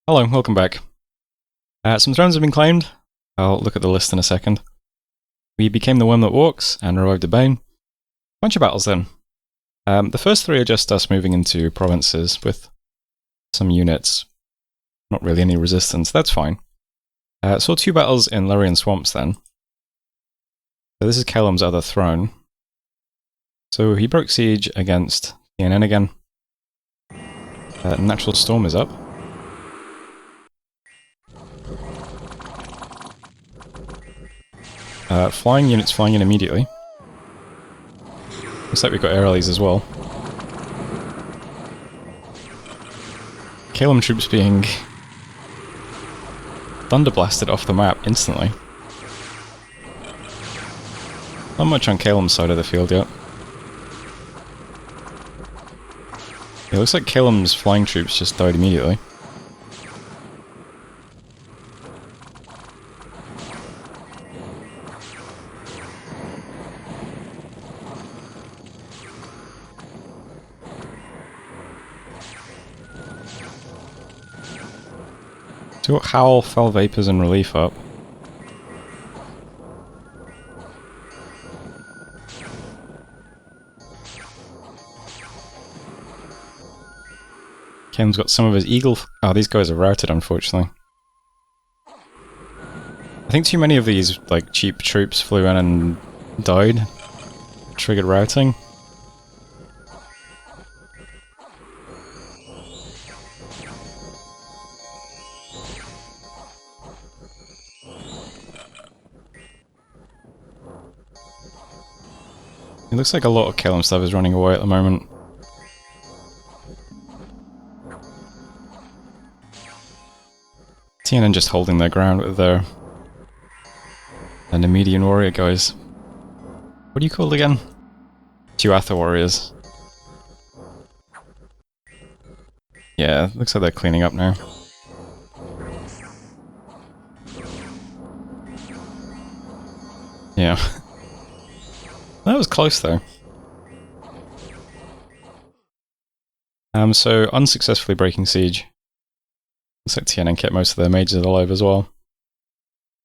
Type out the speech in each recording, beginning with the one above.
Hello, welcome back. Some thrones have been claimed. I'll look at the list in a second. We became the Worm That Walks and revived the Bane. Bunch of battles then. The first three are just us moving into provinces with some units. Not really any resistance, that's fine. Saw two battles in Lurien Swamps then. So this is Callum's other throne. So he broke siege against TNN again. Natural Storm is up. Flying units flying in immediately. Looks like we've got aerials as well. Calum troops being thunderblasted off the map instantly. Not much on Calum's side of the field yet. It looks like Calum's flying troops just died immediately. So we've got Howl, Foul Vapors and Relief up. Ken's got some of his Eagle... Oh, these guys are routed, unfortunately. I think too many of these, like, cheap troops flew in and died. Triggered routing. It looks like a lot of Callum stuff is running away at the moment. TNN just holding their ground with their Nemedian warrior guys. What are you called again? Tuatha warriors. Yeah, looks like they're cleaning up now. Yeah. That was close though. So unsuccessfully breaking siege. Looks like TNN kept most of their mages alive as well.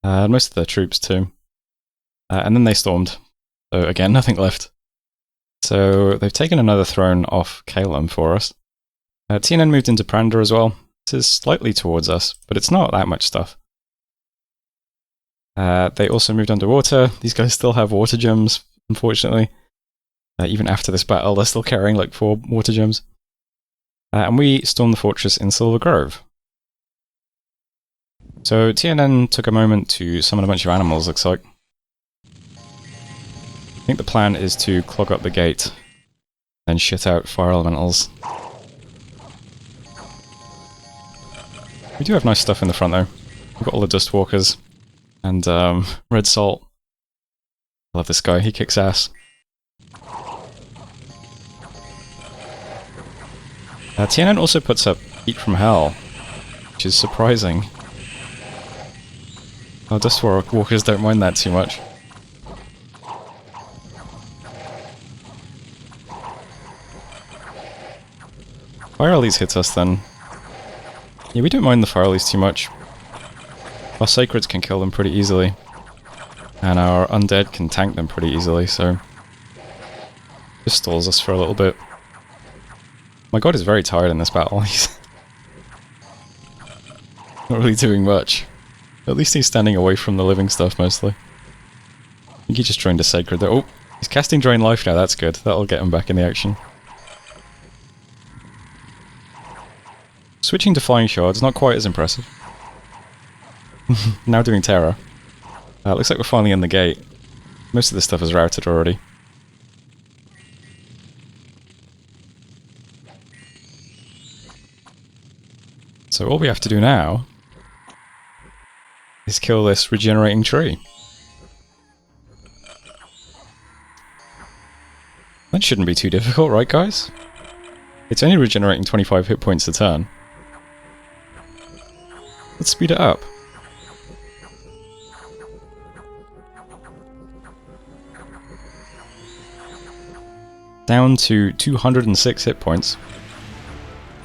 Most of their troops too. And then they stormed. So again, nothing left. So they've taken another throne off Calum for us. TNN moved into Prander as well. This is slightly towards us, but it's not that much stuff. They also moved underwater. These guys still have water gems, unfortunately. Even after this battle, they're still carrying like 4 water gems. And we stormed the fortress in Silver Grove. So TNN took a moment to summon a bunch of animals, looks like. I think the plan is to clog up the gate and shit out fire elementals. We do have nice stuff in the front though. We've got all the Dustwalkers and Red Salt. I love this guy, he kicks ass. TNN also puts up Heat from Hell, which is surprising. Oh, Dustwalkers don't mind that too much. Fire Elise hits us then. Yeah, we don't mind the Fire Elise too much. Our Sacreds can kill them pretty easily. And our Undead can tank them pretty easily, so... just stalls us for a little bit. My god is very tired in this battle. He's not really doing much. At least he's standing away from the living stuff mostly. I think he just drained a Sacred there. Oh, he's casting Drain Life now, that's good. That'll get him back in the action. Switching to Flying Shards, not quite as impressive. Now doing Terror. Looks like we're finally in the gate. Most of this stuff is routed already. So all we have to do now is kill this regenerating tree. That shouldn't be too difficult, right guys? It's only regenerating 25 hit points a turn. Let's speed it up. Down to 206 hit points.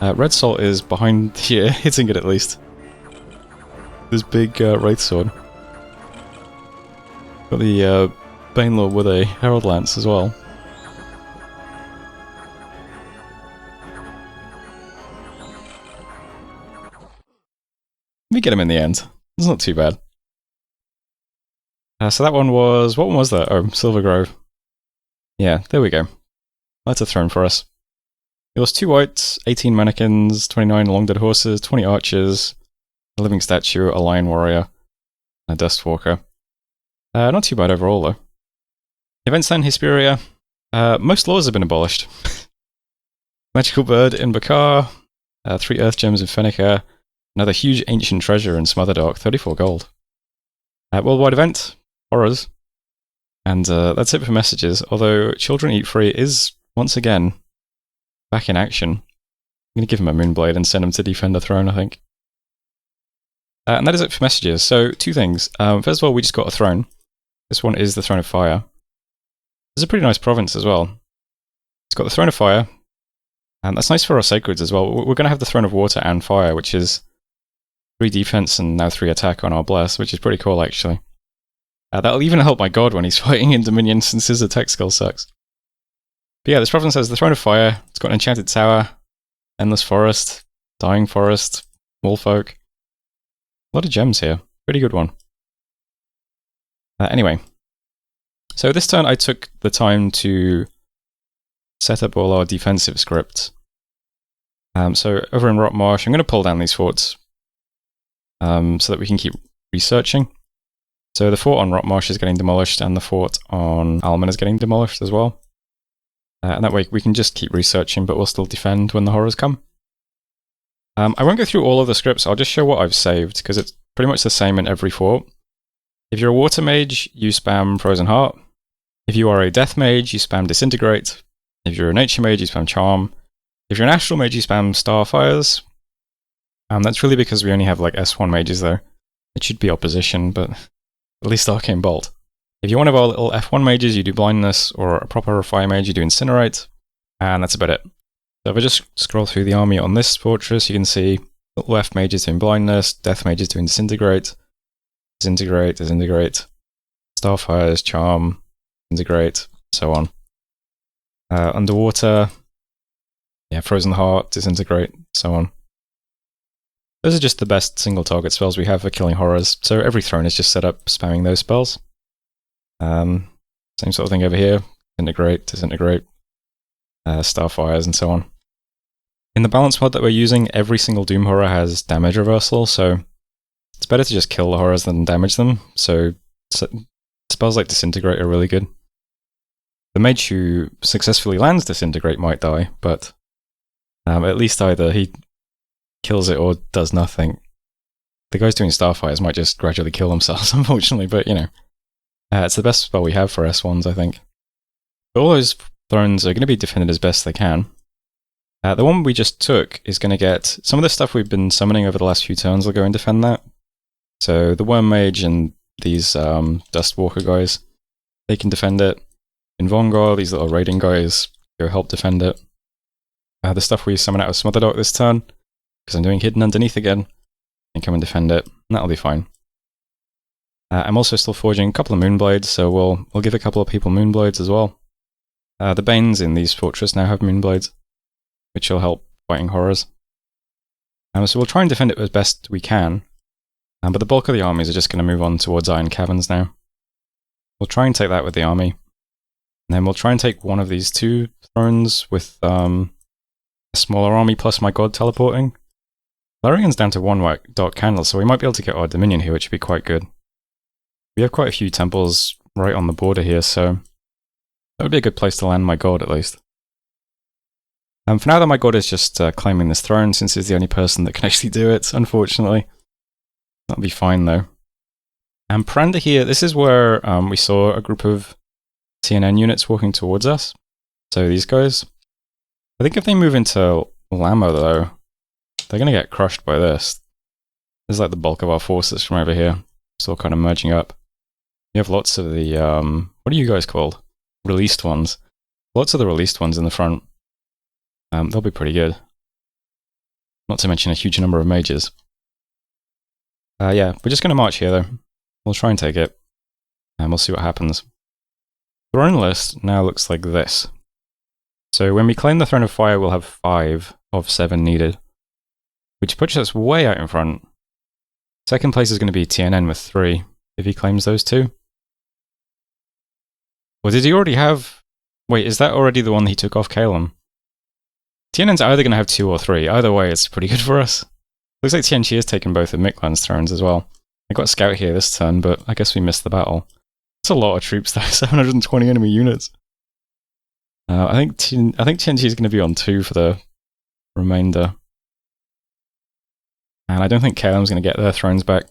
Red Salt is behind here, hitting it at least. this big Wraith Sword. Got the Banelord with a Herald Lance as well. We get him in the end. It's not too bad. So that one was... What one was that? Oh, Silver Grove. Yeah, there we go. That's a throne for us. It was 2 whites, 18 mannequins, 29 long dead horses, 20 archers, a living statue, a lion warrior, and a dustwalker. Not too bad overall, though. Events then, Hesperia. Most laws have been abolished. Magical bird in Bakar, 3 earth gems in Fenneca, another huge ancient treasure in Smotherdark, 34 gold. Worldwide event, horrors. And that's it for messages, although Children Eat Free is, once again, back in action. I'm going to give him a Moonblade and send him to defend the throne, I think. And that is it for messages. So, 2 things. First of all, we just got a throne. This one is the Throne of Fire. It's a pretty nice province as well. It's got the Throne of Fire, and that's nice for our sacreds as well. We're going to have the Throne of Water and Fire, which is 3 defense and now 3 attack on our Bless, which is pretty cool, actually. That'll even help my god when he's fighting in Dominion, since his attack skill sucks. But yeah, this province has the Throne of Fire, it's got an enchanted tower, endless forest, dying forest, woolfolk. A lot of gems here. Pretty good one. Anyway, so this turn I took the time to set up all our defensive scripts. So over in Rotmarsh, I'm going to pull down these forts so that we can keep researching. So the fort on Rotmarsh is getting demolished, and the fort on Alman is getting demolished as well. And that way we can just keep researching, but we'll still defend when the horrors come. I won't go through all of the scripts, I'll just show what I've saved, because it's pretty much the same in every fort. If you're a water mage, you spam Frozen Heart. If you are a death mage, you spam Disintegrate. If you're a nature mage, you spam Charm. If you're an astral mage, you spam Starfires. That's really because we only have like S1 mages though. It should be opposition, but at least Arcane Bolt. If you're one of our little F1 mages, you do Blindness, or a proper Fire mage, you do Incinerate. And that's about it. So if I just scroll through the army on this fortress, you can see little F mages doing Blindness, death mages doing Disintegrate, Disintegrate, Disintegrate, Starfires, Charm, Disintegrate, so on. Underwater, yeah, Frozen Heart, Disintegrate, so on. Those are just the best single target spells we have for killing horrors, so every throne is just set up spamming those spells. Same sort of thing over here, Disintegrate, Disintegrate, Starfires, and so on. In the balance mod that we're using, every single Doom Horror has damage reversal, so it's better to just kill the horrors than damage them, so spells like Disintegrate are really good. The mage who successfully lands Disintegrate might die, but at least either he kills it or does nothing. The guys doing Starfires might just gradually kill themselves, unfortunately, but you know. It's the best spell we have for S1s, I think. But all those thrones are going to be defended as best they can. The one we just took is going to get... Some of the stuff we've been summoning over the last few turns will go and defend that. So the Worm Mage and these Dustwalker guys, they can defend it. In Vongor, these little raiding guys go help defend it. The stuff we summon out of Smotherdark this turn, because I'm doing Hidden Underneath again, and come and defend it, and that'll be fine. I'm also still forging a couple of Moonblades, so we'll give a couple of people Moonblades as well. The Banes in these fortresses now have Moonblades, which will help fighting horrors. So we'll try and defend it as best we can, but the bulk of the armies are just going to move on towards Iron Caverns now. We'll try and take that with the army, and then we'll try and take one of these 2 thrones with a smaller army plus my god teleporting. Larian's down to 1 white dark candle, so we might be able to get our Dominion here, which would be quite good. We have quite a few temples right on the border here, so that would be a good place to land my god at least. For now, though, my god is just claiming this throne, since he's the only person that can actually do it, unfortunately. That'll be fine, though. And Paranda here, this is where we saw a group of TNN units walking towards us. So these guys. I think if they move into Lamo, though, they're going to get crushed by this. This is like the bulk of our forces from over here. Still kind of merging up. We have lots of the, what are you guys called? Released ones. Lots of the released ones in the front. They'll be pretty good. Not to mention a huge number of mages. Yeah, we're just going to march here, though. We'll try and take it, and we'll see what happens. The throne list now looks like this. So when we claim the Throne of Fire, we'll have 5 of 7 needed, which puts us way out in front. Second place is going to be TNN with 3, if he claims those 2. Or did he already have... Wait, is that already the one he took off Calum? TNN's either going to have 2 or 3. Either way, it's pretty good for us. Looks like Tianqi has taken both of Miklan's thrones as well. I got a scout here this turn, but I guess we missed the battle. That's a lot of troops though, 720 enemy units. I think Tianqi is going to be on 2 for the remainder. And I don't think Calum's going to get their thrones back.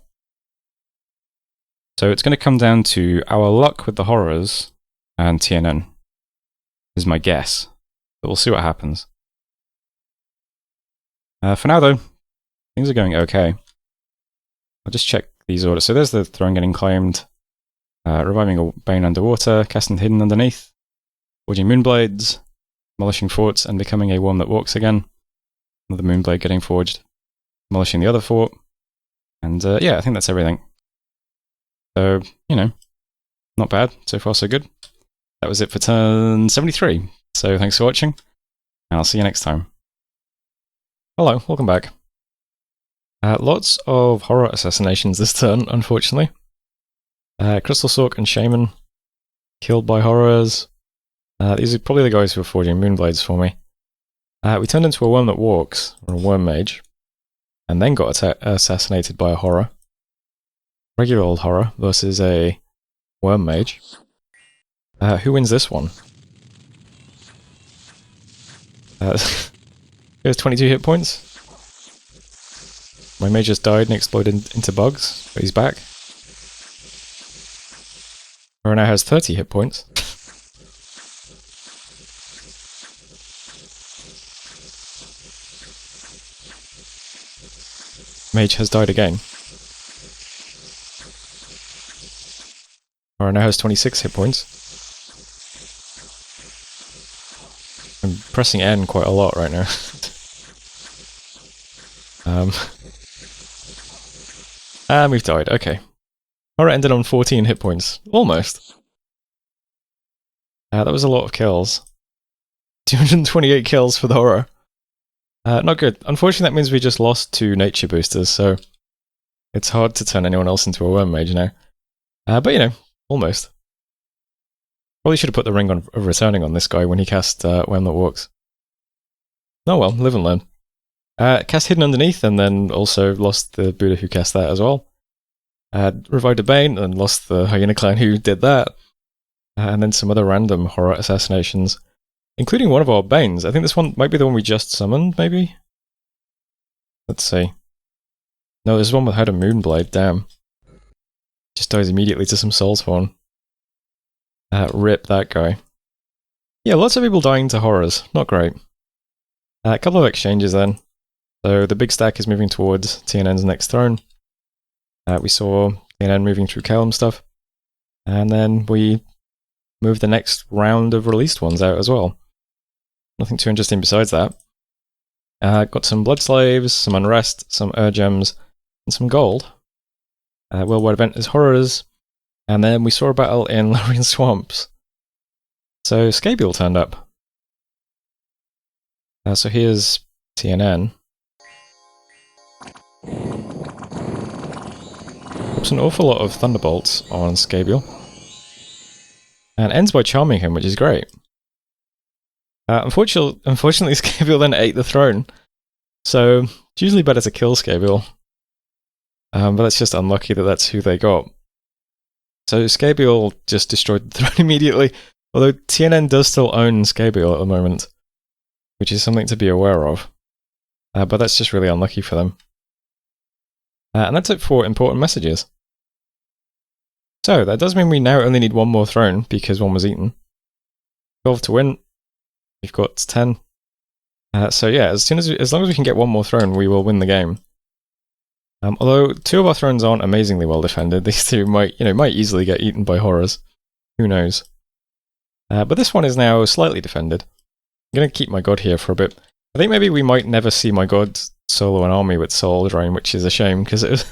So it's going to come down to our luck with the horrors and TNN, is my guess. But we'll see what happens. For now though, things are going okay. I'll just check these orders. So there's the throne getting claimed. Reviving a Bane underwater, casting Hidden underneath. Forging Moonblades. Demolishing forts and becoming a worm that walks again. Another Moonblade getting forged. Demolishing the other fort. And yeah, I think that's everything. So, you know, not bad. So far so good. That was it for turn 73. So thanks for watching, and I'll see you next time. Hello, welcome back. Lots of horror assassinations this turn, unfortunately. Crystal Sork and Shaman killed by horrors. These are probably the guys who are forging Moonblades for me. We turned into a worm that walks, or a worm mage, and then got assassinated by a horror. Regular old horror versus a worm mage. Who wins this one? Here's 22 hit points. My mage just died and exploded into bugs, but he's back. Horror now has 30 hit points. Mage has died again. Horror now has 26 hit points. I'm pressing N quite a lot right now. And we've died, okay. Horror ended on 14 hit points. Almost. That was a lot of kills. 228 kills for the horror. Not good. Unfortunately, that means we just lost 2 nature boosters, so it's hard to turn anyone else into a worm mage now. But you know, almost. Probably should have put the ring of returning on this guy when he cast Worm That Walks. Oh well, live and learn. Cast Hidden underneath, and then also lost the Buddha who cast that as well. Revived a Bane, and lost the Hyena Clan who did that. And then some other random horror assassinations, including one of our Banes. I think this one might be the one we just summoned, maybe? Let's see. No, there's one that had a Moonblade, damn. Just dies immediately to some Soulspawn. Rip that guy. Yeah, lots of people dying to horrors. Not great. A couple of exchanges then. So the big stack is moving towards TNN's next throne. We saw TNN moving through Calum stuff. And then we moved the next round of released ones out as well. Nothing too interesting besides that. Got some Blood Slaves, some Unrest, some Gems, and some gold. Worldwide event is horrors. And then we saw a battle in Lorien Swamps. So Skabiel turned up. So here's TNN. Drops an awful lot of Thunderbolts on Skabiel. And ends by charming him, which is great. Unfortunately, Skabiel then ate the throne. So it's usually better to kill Skabiel. But that's just unlucky that that's who they got. So Skabiel just destroyed the throne immediately, although TNN does still own Skabiel at the moment, which is something to be aware of. But that's just really unlucky for them. And that's it for important messages. So that does mean we now only need one more throne, because one was eaten. 12 to win. We've got 10. So yeah, as long as we can get one more throne, we will win the game. Although 2 of our thrones aren't amazingly well defended, these 2 might easily get eaten by horrors. Who knows? But this one is now slightly defended. I'm going to keep my god here for a bit. I think maybe we might never see my god solo an army with Soul Drain, which is a shame, because it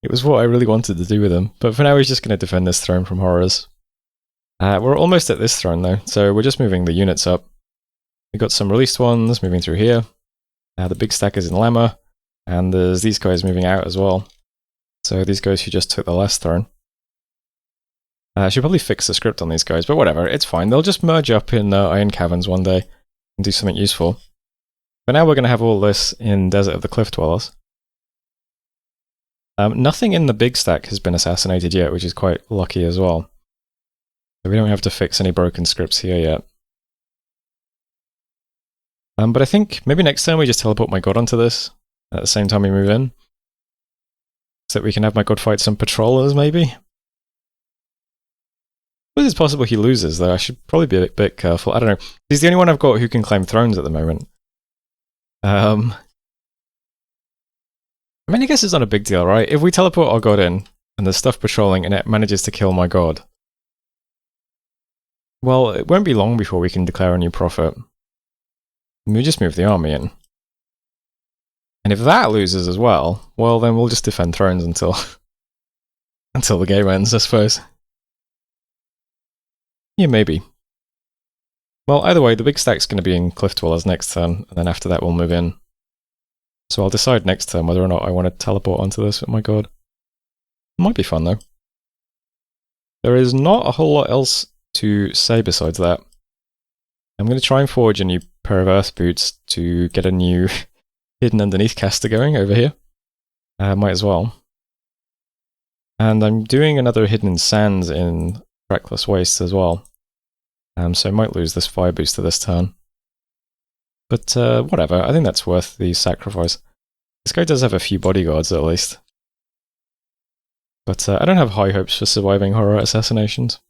It was what I really wanted to do with him. But for now, he's just going to defend this throne from horrors. We're almost at this throne, though, so we're just moving the units up. We've got some released ones moving through here. The big stack is in Lemma, and there's these guys moving out as well. So these guys who just took the last throne. I should probably fix the script on these guys, but whatever, it's fine. They'll just merge up in Iron Caverns one day and do something useful. But now we're going to have all this in Desert of the Cliff Dwellers. Nothing in the big stack has been assassinated yet, which is quite lucky as well. So we don't have to fix any broken scripts here yet. But I think maybe next time we just teleport my god onto this at the same time we move in. So that we can have my god fight some patrollers, maybe? But it's possible he loses, though. I should probably be a bit careful. I don't know. He's the only one I've got who can claim thrones at the moment. I mean, I guess it's not a big deal, right? If we teleport our god in, and there's stuff patrolling, and it manages to kill my god, well, it won't be long before we can declare a new prophet. We just move the army in. And if that loses as well, well, then we'll just defend thrones until until the game ends, I suppose. Yeah, maybe. Well, either way, the big stack's going to be in Cliff Dwellers next turn, and then after that we'll move in. So I'll decide next turn whether or not I want to teleport onto this with my god. It might be fun, though. There is not a whole lot else to say besides that. I'm going to try and forge a new pair of earth boots to get a new hidden underneath caster going over here. Might as well. And I'm doing another hidden sands in Reckless Wastes as well. So I might lose this fire booster this turn. But whatever, I think that's worth the sacrifice. This guy does have a few bodyguards at least. But I don't have high hopes for surviving horror assassinations.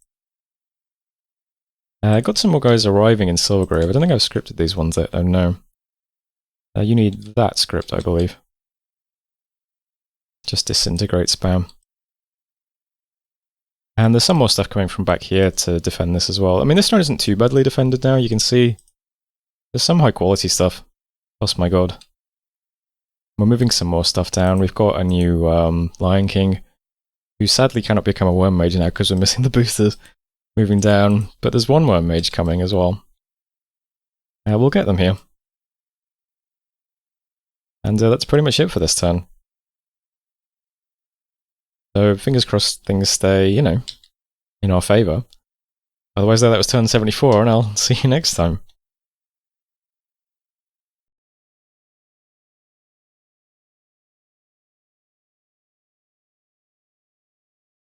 I got some more guys arriving in Silvergrave. I don't think I've scripted these ones yet. Oh no. You need that script, I believe. Just disintegrate spam. And there's some more stuff coming from back here to defend this as well. I mean, this one isn't too badly defended now. You can see there's some high quality stuff. Oh my god. We're moving some more stuff down. We've got a new Lion King, who sadly cannot become a Worm Mage now because we're missing the boosters. Moving down, but there's one Worm Mage coming as well. We'll get them here. And that's pretty much it for this turn. So fingers crossed things stay, you know, in our favour. Otherwise, that was turn 74, and I'll see you next time.